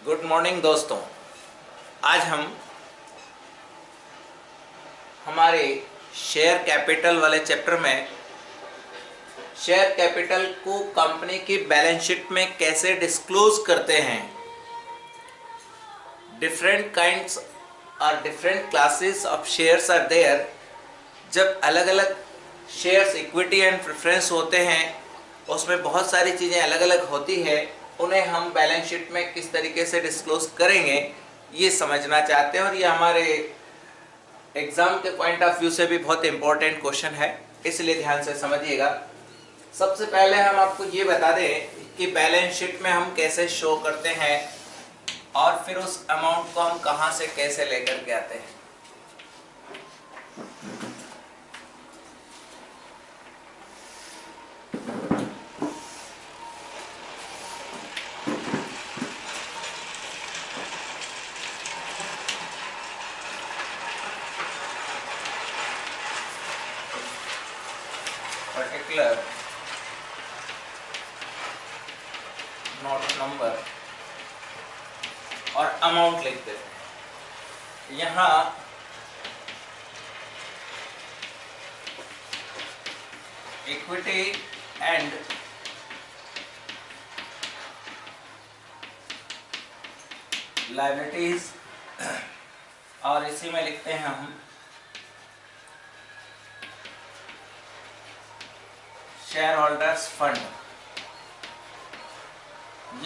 Good morning दोस्तों। आज हम हमारे शेयर कैपिटल वाले चैप्टर में शेयर कैपिटल को कंपनी की बैलेंस शीट में कैसे डिस्क्लोज करते हैं। डिफरेंट काइंड्स और different classes of shares are there. जब अलग अलग शेयर्स इक्विटी एंड प्रेफरेंस होते हैं उसमें बहुत सारी चीज़ें अलग अलग होती है। उन्हें हम बैलेंस शीट में किस तरीके से डिस्क्लोज करेंगे ये समझना चाहते हैं और ये हमारे एग्ज़ाम के पॉइंट ऑफ व्यू से भी बहुत इम्पोर्टेंट क्वेश्चन है, इसलिए ध्यान से समझिएगा। सबसे पहले हम आपको ये बता दें कि बैलेंस शीट में हम कैसे शो करते हैं और फिर उस अमाउंट को हम कहाँ से कैसे लेकर के आते हैं। पर्टिकुलर नोट नंबर और अमाउंट लिख देते हैं। यहाँ इक्विटी एंड लायबिलिटीज और इसी में लिखते हैं हम शेयर होल्डर्स फंड।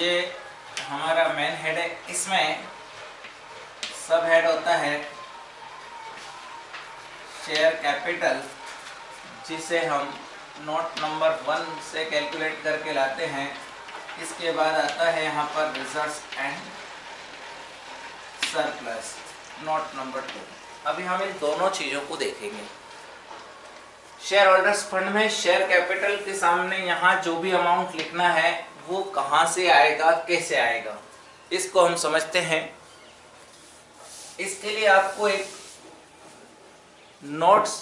ये हमारा मेन हेड है। इसमें सब हेड होता है शेयर कैपिटल, जिसे हम नोट नंबर 1 से कैलकुलेट करके लाते हैं। इसके बाद आता है यहाँ पर reserves and surplus, note number 2। अभी हम इन दोनों चीज़ों को देखेंगे। शेयर होल्डर्स फंड में शेयर कैपिटल के सामने यहाँ जो भी अमाउंट लिखना है वो कहाँ से आएगा, कैसे आएगा, इसको हम समझते हैं। इसके लिए आपको एक नोट्स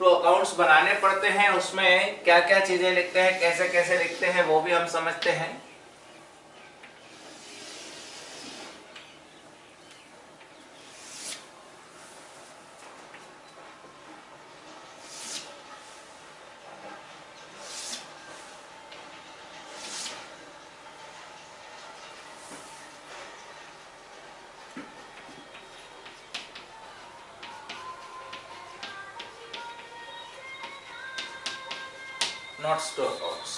टू अकाउंट्स बनाने पड़ते हैं। उसमें क्या क्या चीजें लिखते हैं, कैसे कैसे लिखते हैं, वो भी हम समझते हैं। Notes to accounts.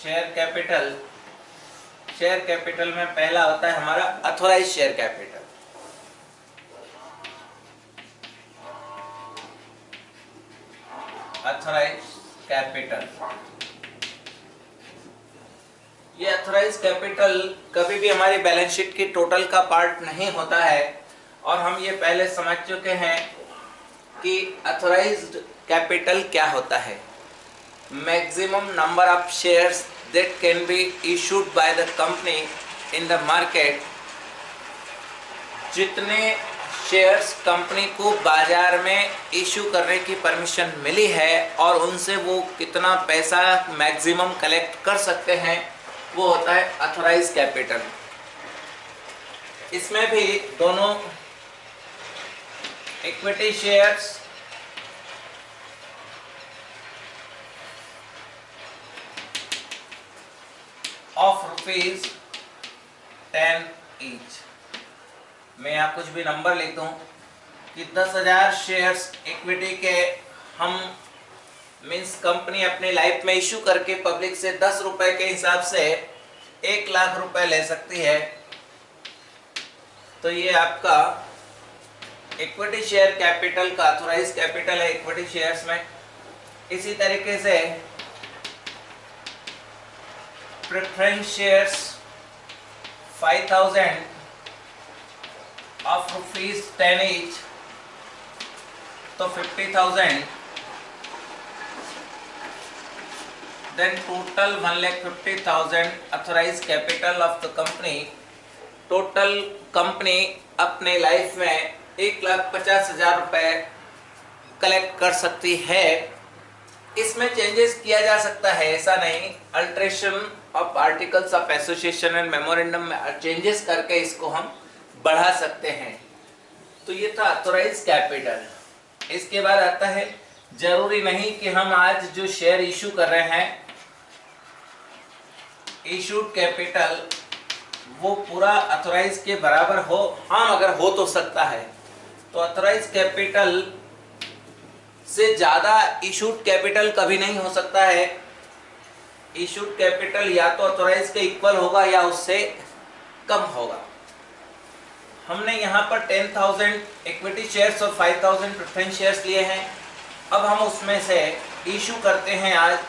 Share capital में पहला होता है हमारा authorised share capital. Authorised capital, ये अथॉराइज कैपिटल कभी भी हमारी बैलेंस शीट की टोटल का पार्ट नहीं होता है और हम ये पहले समझ चुके हैं कि अथॉराइज्ड कैपिटल क्या होता है। Maximum number of shares that can be issued by the company in the market. जितने शेयर्स कंपनी को बाजार में इशू करने की परमिशन मिली है और उनसे वो कितना पैसा मैक्सिमम कलेक्ट कर सकते हैं, वो होता है अथॉराइज कैपिटल। इसमें भी दोनों इक्विटी शेयर्स ऑफ ₹10 ईच। मैं यहाँ कुछ भी नंबर लिख दूं कि 10,000 शेयर्स इक्विटी के हम मीन्स कंपनी अपनी लाइफ में इशू करके पब्लिक से 10 रुपए के हिसाब से 1 लाख रुपए ले सकती है। तो ये आपका इक्विटी शेयर कैपिटल का अथॉराइज कैपिटल है इक्विटी शेयर्स में। इसी तरीके से प्रेफरेंस शेयर्स 5,000 ऑफ ₹10 ईच, तो 50,000। then total 1,50,000 authorized capital of the company। Total company अपने लाइफ में 1,50,000 रुपये कलेक्ट कर सकती है। इसमें चेंजेस किया जा सकता है, ऐसा नहीं। Alteration of articles of association and memorandum में चेंजेस करके इसको हम बढ़ा सकते हैं। तो ये था ऑथोराइज कैपिटल। इसके बाद आता है, जरूरी नहीं कि हम आज जो शेयर इशू कर रहे हैं, इशूड कैपिटल वो पूरा ऑथोराइज के बराबर हो। हाँ, अगर हो तो सकता है। तो ऑथोराइज कैपिटल से ज्यादा इशूड कैपिटल कभी नहीं हो सकता है। इशूड कैपिटल या तो ऑथोराइज के इक्वल होगा या उससे कम होगा। हमने यहाँ पर 10,000 इक्विटी शेयर्स और 5,000 प्रेफरेंस शेयर्स लिए हैं। अब हम उसमें से इशू करते हैं आज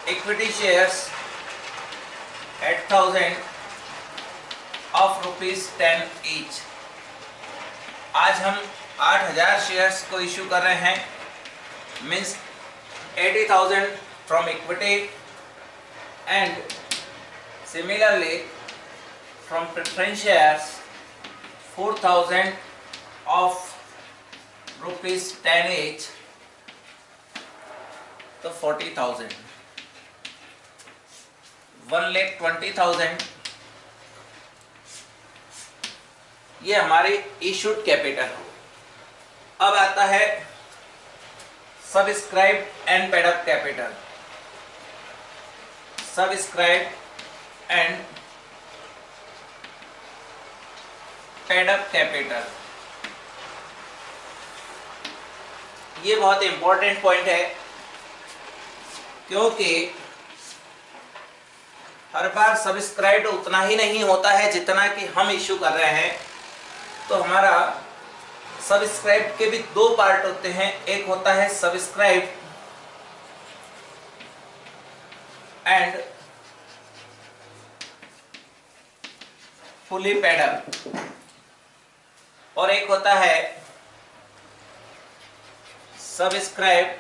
इक्विटी शेयर्स 8,000 ऑफ ₹10 ईच। आज हम 8,000 शेयर्स को इशू कर रहे हैं, means 80,000 from equity and similarly from preference shares 4,000 of ₹10 each, तो 40,000, 1,20,000 ये हमारी इशूड कैपिटल हो। अब आता है subscribe and paid up capital. Subscribe and paid up capital, ये बहुत इंपॉर्टेंट पॉइंट है, क्योंकि हर बार सब्सक्राइब उतना ही नहीं होता है जितना कि हम इशू कर रहे हैं। तो हमारा सब्सक्राइब के भी दो पार्ट होते हैं। एक होता है subscribe and fully paid up, और एक होता है subscribe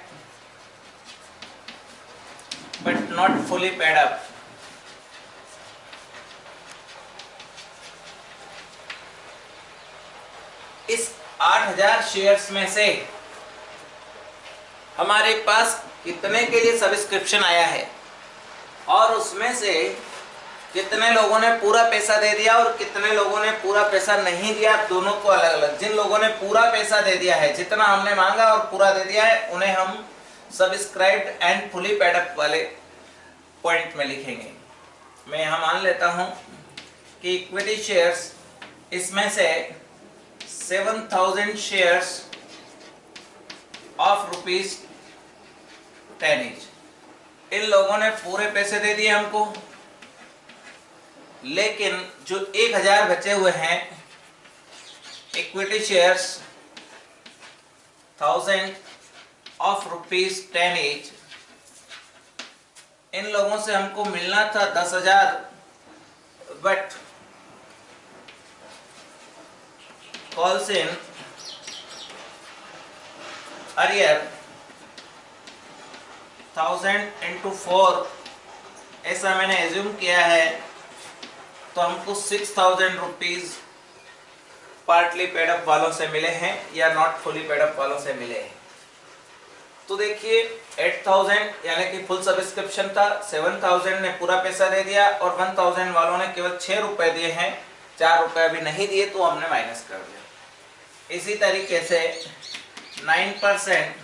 but not fully paid up. इस 8,000 शेयर्स में से हमारे पास कितने के लिए सब्सक्रिप्शन आया है और उसमें से कितने लोगों ने पूरा पैसा दे दिया और कितने लोगों ने पूरा पैसा नहीं दिया, दोनों को अलग अलग। जिन लोगों ने पूरा पैसा दे दिया है, जितना हमने मांगा और पूरा दे दिया है, उन्हें हम subscribed and fully paid up वाले पॉइंट में लिखेंगे। मैं यहाँ मान लेता हूँ कि इक्विटी शेयर्स, इसमें से 7,000 शेयर्स ऑफ ₹10 ईच, इन लोगों ने पूरे पैसे दे दिए हमको, लेकिन जो 1,000 बचे हुए हैं इक्विटी शेयर्स 1,000 ऑफ ₹10 ईच, इन लोगों से हमको मिलना था 10,000, but calls in arrear 1,000 into 4 ऐसा मैंने एज्यूम किया है, तो हमको 6,000 रुपीज पार्टली पेड अप वालों से मिले हैं या नॉट फुली पेड अप वालों से मिले हैं। तो देखिए 8,000 यानी कि फुल सब्सक्रिप्शन था, 7,000 ने पूरा पैसा दे दिया और 1,000 वालों ने केवल 6 रुपए दिए हैं, 4 रुपए अभी नहीं दिए, तो हमने माइनस कर दिया। इसी तरीके से 9%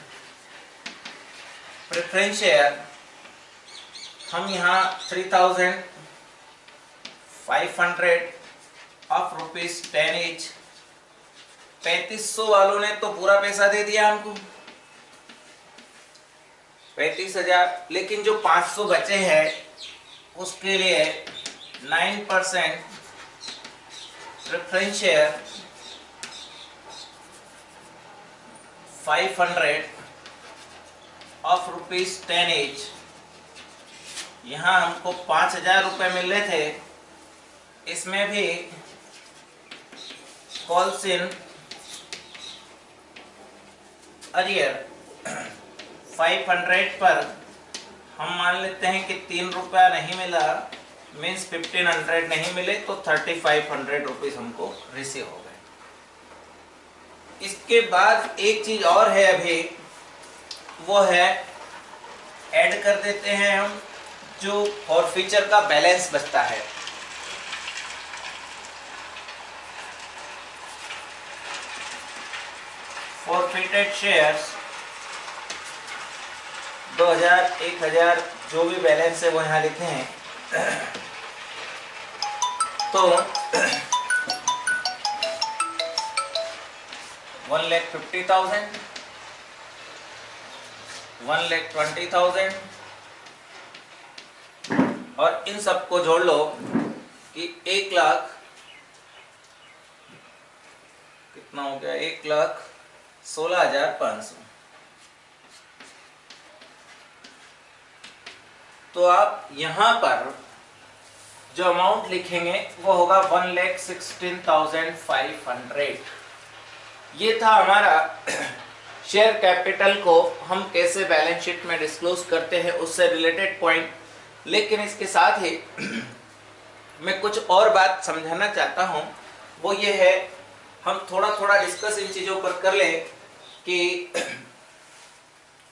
प्रेफरेंस शेयर, हम यहाँ 3,500 ऑफ ₹10 ईच, 3,500 वालों ने तो पूरा पैसा दे दिया हमको 35,000, लेकिन जो 500 बचे हैं उसके लिए 9% प्रेफरेंस शेयर 500 ऑफ ₹10 ईच, यहाँ हमको 5,000 रुपये मिल रहे थे, इसमें भी कॉल्स इन अरियर 500 पर हम मान लेते हैं कि 3 रुपया नहीं मिला, मीन्स 1,500 नहीं मिले, तो 3,500 रुपीज हमको रिसीव हो गए। इसके बाद एक चीज और है अभी, वो है ऐड कर देते हैं हम जो फॉरफीचर का बैलेंस बचता है। फॉरफिटेड शेयर्स 2000, 1000 जो भी बैलेंस है वो यहाँ लिखे हैं। तो 1,50,000, 1,20,000 और इन सबको जोड़ लो कि 1,00,000 कितना हो गया, 1,16,500। तो आप यहां पर जो अमाउंट लिखेंगे वो होगा 1,16,500। ये था हमारा शेयर कैपिटल को हम कैसे बैलेंस शीट में डिस्क्लोज करते हैं उससे रिलेटेड पॉइंट। लेकिन इसके साथ ही मैं कुछ और बात समझाना चाहता हूं, वो ये है, हम थोड़ा थोड़ा डिस्कस इन चीज़ों पर कर लें कि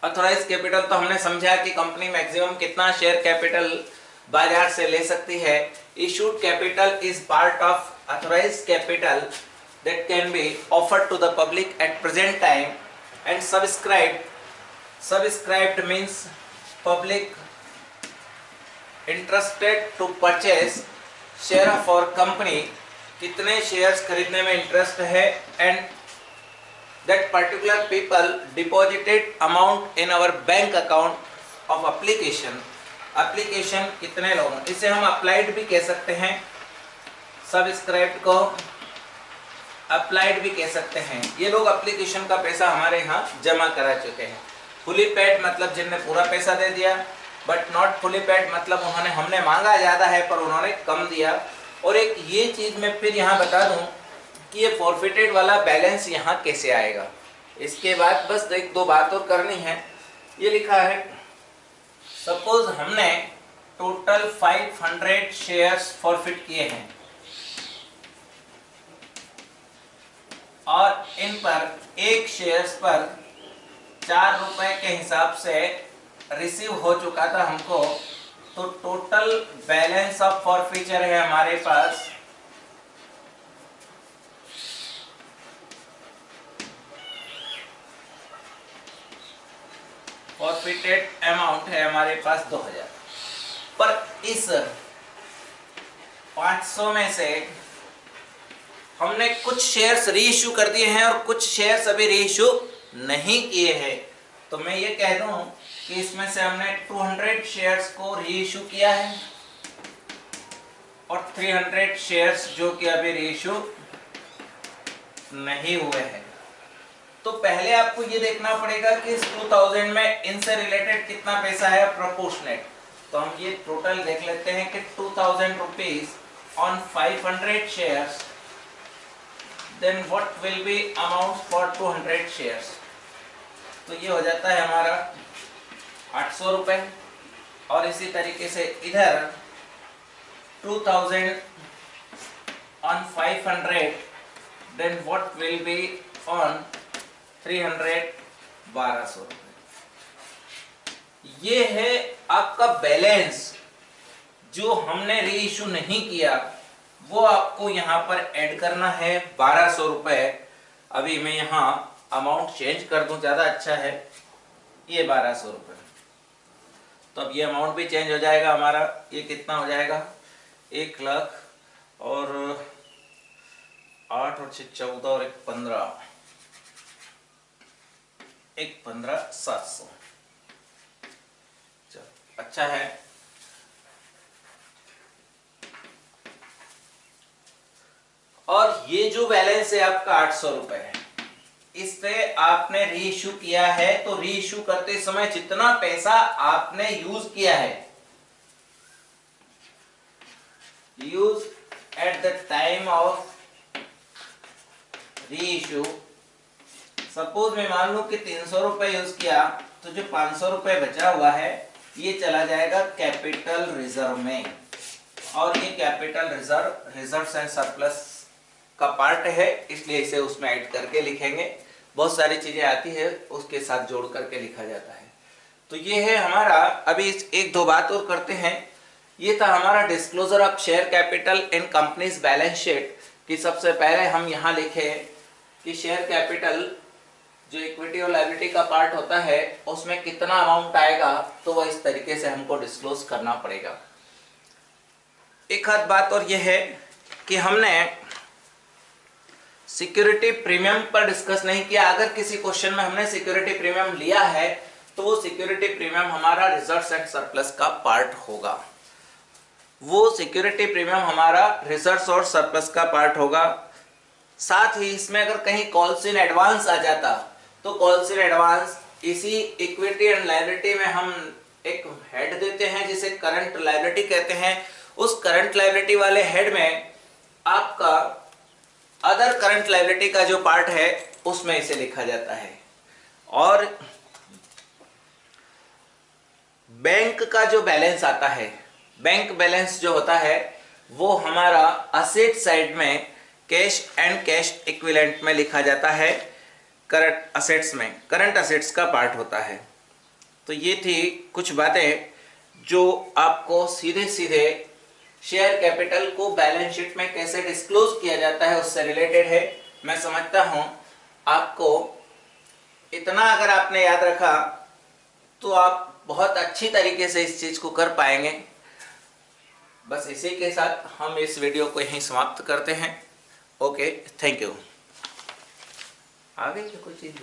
ऑथराइज कैपिटल तो हमने समझा कि कंपनी मैक्सिमम कितना शेयर कैपिटल बाजार से ले सकती है। Issued capital is part of authorised capital that can be offered to the public at present time and subscribed means public interested to purchase share of our company, कितने shares खरीदने में interest है, and that particular people deposited amount in our bank account of application. Application कितने लोगों, इसे हम applied भी कह सकते हैं, सब्सक्राइब्ड को अप्लाइड भी कह सकते हैं। ये लोग एप्लीकेशन का पैसा हमारे यहाँ जमा करा चुके हैं। फुली पेड मतलब जिनने पूरा पैसा दे दिया, बट नॉट फुली पेड मतलब हमने मांगा ज़्यादा है पर उन्होंने कम दिया। और एक ये चीज़ मैं फिर यहाँ बता दूँ कि ये फॉरफिटेड वाला बैलेंस यहाँ कैसे आएगा। इसके बाद बस एक दो बात और करनी है। ये लिखा है, सपोज हमने टोटल 500 शेयर्स फॉरफिट किए हैं और इन पर एक शेयर्स पर 4 रुपए के हिसाब से रिसीव हो चुका था हमको, तो टोटल बैलेंस ऑफ फॉरफीचर है हमारे पास फॉरफिटेड अमाउंट है हमारे पास 2000। पर इस 500 में से हमने कुछ शेयर्स री इश्यू कर दिए हैं और कुछ शेयर्स अभी री इश्यू नहीं किए हैं। तो मैं ये कह दूं कि इसमें से हमने 200 शेयर्स को री इश्यू किया है और 300 शेयर्स जो कि अभी री इश्यू नहीं हुए हैं। तो पहले आपको ये देखना पड़ेगा कि इस 2000 में इनसे रिलेटेड कितना पैसा है प्रोपोर्शनेट। तो हम ये टोटल देख लेते हैं कि 2000 rupees on 500 shares, then what will be amount for 200 shares. तो ये हो जाता है हमारा 800 रुपए। और इसी तरीके से इधर 2000 on 500, then what will be on 300, 1200 रुपए। ये है आपका बैलेंस जो हमने री इशू नहीं किया, वो आपको यहां पर ऐड करना है 1200 रुपए। अभी मैं यहां अमाउंट चेंज कर दूं, ज्यादा अच्छा है, ये 1200 रुपए। तो अब ये अमाउंट भी चेंज हो जाएगा हमारा। ये कितना हो जाएगा, 1,00,000 और 8 और 6 14 और 1 15, 15,700। अच्छा है। और ये जो बैलेंस है आपका 800 रुपए है, इससे आपने री इश्यू किया है। तो री इश्यू करते समय जितना पैसा आपने यूज किया है, use at the time of री इश्यू, सपोज मैं मान लूं कि 300 रुपए यूज किया, तो जो 500 रुपए बचा हुआ है ये चला जाएगा कैपिटल रिजर्व में। और ये capital reserve, reserves and surplus का पार्ट है, इसलिए इसे उसमें ऐड करके लिखेंगे। बहुत सारी चीजें आती है उसके साथ जोड़ करके लिखा जाता है। तो ये है हमारा। अभी एक दो बात और करते हैं। ये था हमारा disclosure of share capital in companies balance sheet कि सबसे पहले हम यहाँ लिखे कि शेयर कैपिटल जो इक्विटी और लायबिलिटी का पार्ट होता है उसमें कितना अमाउंट आएगा, तो वह इस तरीके से हमको डिस्क्लोज करना पड़ेगा। एक आध बात और यह है कि हमने सिक्योरिटी प्रीमियम पर डिस्कस नहीं किया। अगर किसी क्वेश्चन में हमने सिक्योरिटी प्रीमियम लिया है तो वो सिक्योरिटी प्रीमियम हमारा रिजर्व्स एंड सरप्लस का पार्ट होगा। वो सिक्योरिटी प्रीमियम हमारा रिजर्व्स और सरप्लस का पार्ट होगा। साथ ही इसमें अगर कहीं कॉल्स इन एडवांस आ जाता तो कॉल्स इन एडवांस इसी इक्विटी एंड लायबिलिटी में हम एक हेड देते हैं जिसे करंट लायबिलिटी कहते हैं। उस करंट लायबिलिटी वाले हेड में आपका अदर करंट लायबिलिटी का जो पार्ट है उसमें इसे लिखा जाता है। और बैंक का जो बैलेंस आता है, बैंक बैलेंस जो होता है वो हमारा असेट साइड में कैश एंड कैश इक्विवेलेंट में लिखा जाता है। करंट असेट्स में करंट असेट्स का पार्ट होता है। तो ये थी कुछ बातें जो आपको सीधे सीधे शेयर कैपिटल को बैलेंस शीट में कैसे डिस्क्लोज किया जाता है उससे रिलेटेड है। मैं समझता हूं आपको इतना अगर आपने याद रखा तो आप बहुत अच्छी तरीके से इस चीज को कर पाएंगे। बस इसी के साथ हम इस वीडियो को यहीं समाप्त करते हैं। Okay, thank you. आगे की कोई चीज